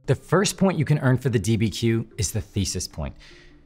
The first point you can earn for the DBQ is the thesis point.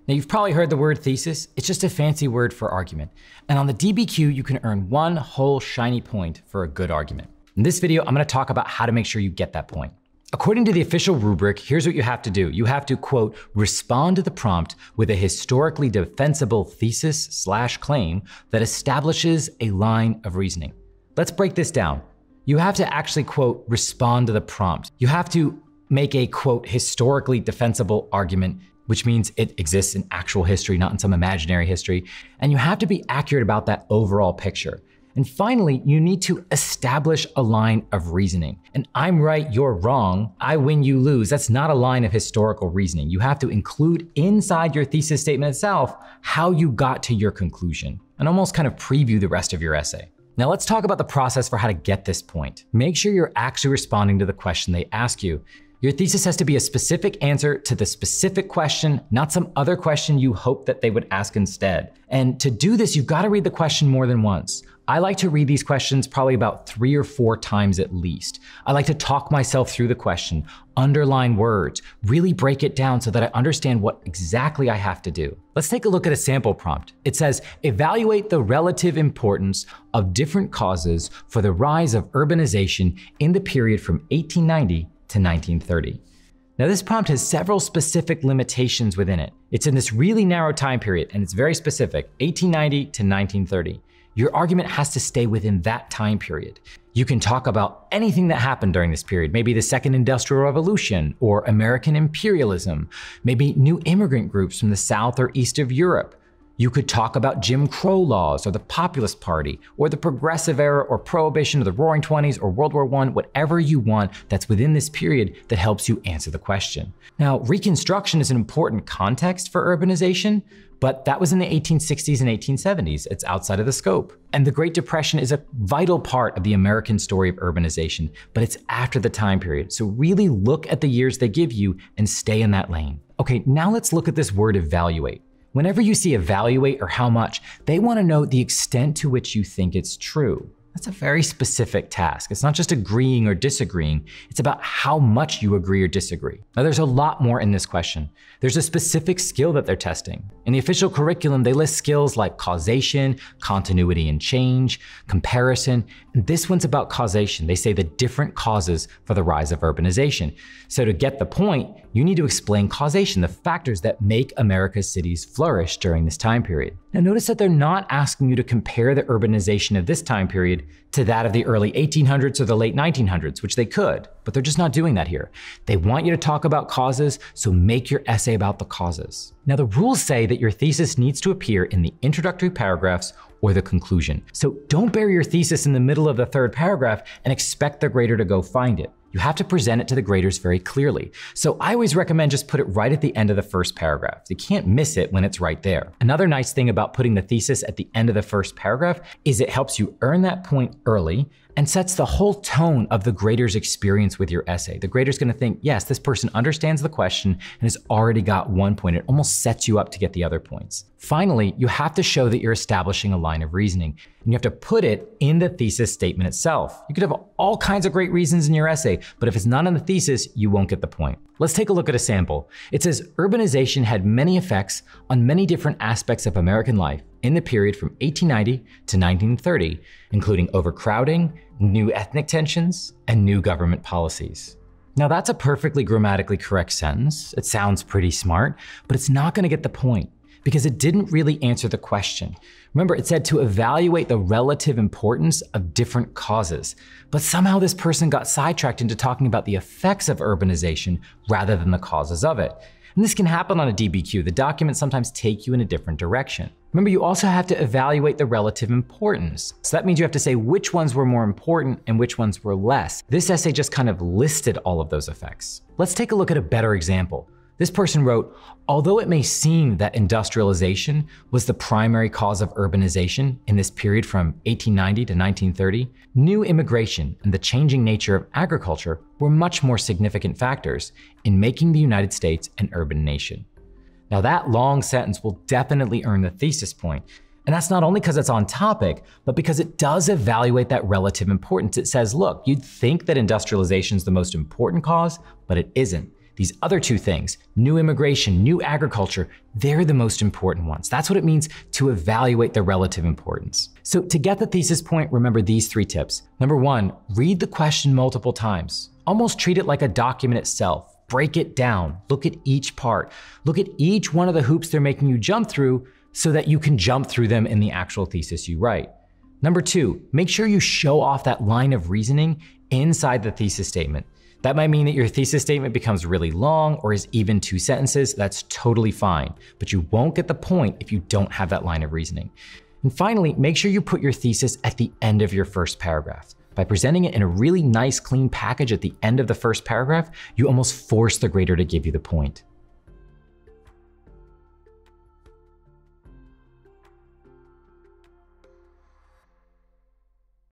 Now, you've probably heard the word thesis. It's just a fancy word for argument. And on the DBQ, you can earn one whole shiny point for a good argument. In this video, I'm going to talk about how to make sure you get that point. According to the official rubric, here's what you have to do. You have to, quote, respond to the prompt with a historically defensible thesis/claim that establishes a line of reasoning. Let's break this down. You have to actually, quote, respond to the prompt. You have to make a, quote, historically defensible argument, which means it exists in actual history, not in some imaginary history. And you have to be accurate about that overall picture. And finally, you need to establish a line of reasoning. And I'm right, you're wrong, I win, you lose. That's not a line of historical reasoning. You have to include inside your thesis statement itself how you got to your conclusion and almost kind of preview the rest of your essay. Now let's talk about the process for how to get this point. Make sure you're actually responding to the question they ask you. Your thesis has to be a specific answer to the specific question, not some other question you hope that they would ask instead. And to do this, you've got to read the question more than once. I like to read these questions probably about 3 or 4 times at least. I like to talk myself through the question, underline words, really break it down so that I understand what exactly I have to do. Let's take a look at a sample prompt. It says, evaluate the relative importance of different causes for the rise of urbanization in the period from 1890 to 1930. Now this prompt has several specific limitations within it. It's in this really narrow time period and it's very specific, 1890 to 1930. Your argument has to stay within that time period. You can talk about anything that happened during this period, maybe the Second Industrial Revolution or American imperialism, maybe new immigrant groups from the South or East of Europe. You could talk about Jim Crow laws or the Populist Party or the Progressive Era or Prohibition or the Roaring Twenties or World War I, whatever you want that's within this period that helps you answer the question. Now, Reconstruction is an important context for urbanization, but that was in the 1860s and 1870s. It's outside of the scope. And the Great Depression is a vital part of the American story of urbanization, but it's after the time period. So really look at the years they give you and stay in that lane. Okay, now let's look at this word evaluate. Whenever you see evaluate or how much, they want to know the extent to which you think it's true. That's a very specific task. It's not just agreeing or disagreeing, it's about how much you agree or disagree. Now there's a lot more in this question. There's a specific skill that they're testing. In the official curriculum, they list skills like causation, continuity and change, comparison, and this one's about causation. They say the different causes for the rise of urbanization. So to get the point, you need to explain causation, the factors that make America's cities flourish during this time period. Now notice that they're not asking you to compare the urbanization of this time period to that of the early 1800s or the late 1900s, which they could, but they're just not doing that here. They want you to talk about causes, so make your essay about the causes. Now the rules say that your thesis needs to appear in the introductory paragraphs or the conclusion. So don't bury your thesis in the middle of the 3rd paragraph and expect the grader to go find it. You have to present it to the graders very clearly. So I always recommend just put it right at the end of the 1st paragraph. You can't miss it when it's right there. Another nice thing about putting the thesis at the end of the 1st paragraph is it helps you earn that point early and sets the whole tone of the grader's experience with your essay. The grader's gonna think, yes, this person understands the question and has already got 1 point. It almost sets you up to get the other points. Finally, you have to show that you're establishing a line of reasoning, and you have to put it in the thesis statement itself. You could have all kinds of great reasons in your essay, but if it's not in the thesis, you won't get the point. Let's take a look at a sample. It says, urbanization had many effects on many different aspects of American life in the period from 1890 to 1930, including overcrowding, new ethnic tensions, and new government policies. Now that's a perfectly grammatically correct sentence. It sounds pretty smart, but it's not gonna get the point because it didn't really answer the question. Remember, it said to evaluate the relative importance of different causes, but somehow this person got sidetracked into talking about the effects of urbanization rather than the causes of it. And this can happen on a DBQ. The documents sometimes take you in a different direction. Remember, you also have to evaluate the relative importance. So that means you have to say which ones were more important and which ones were less. This essay just kind of listed all of those effects. Let's take a look at a better example. This person wrote, although it may seem that industrialization was the primary cause of urbanization in this period from 1890 to 1930, new immigration and the changing nature of agriculture were much more significant factors in making the United States an urban nation. Now that long sentence will definitely earn the thesis point. And that's not only because it's on topic, but because it does evaluate that relative importance. It says, look, you'd think that industrialization is the most important cause, but it isn't. These other two things, new immigration, new agriculture, they're the most important ones. That's what it means to evaluate the relative importance. So to get the thesis point, remember these 3 tips. Number 1, read the question multiple times. Almost treat it like a document itself. Break it down, look at each part, look at each one of the hoops they're making you jump through so that you can jump through them in the actual thesis you write. Number 2, make sure you show off that line of reasoning inside the thesis statement. That might mean that your thesis statement becomes really long or is even 2 sentences. That's totally fine, but you won't get the point if you don't have that line of reasoning. And finally, make sure you put your thesis at the end of your first paragraph. By presenting it in a really nice, clean package at the end of the first paragraph, you almost force the grader to give you the point.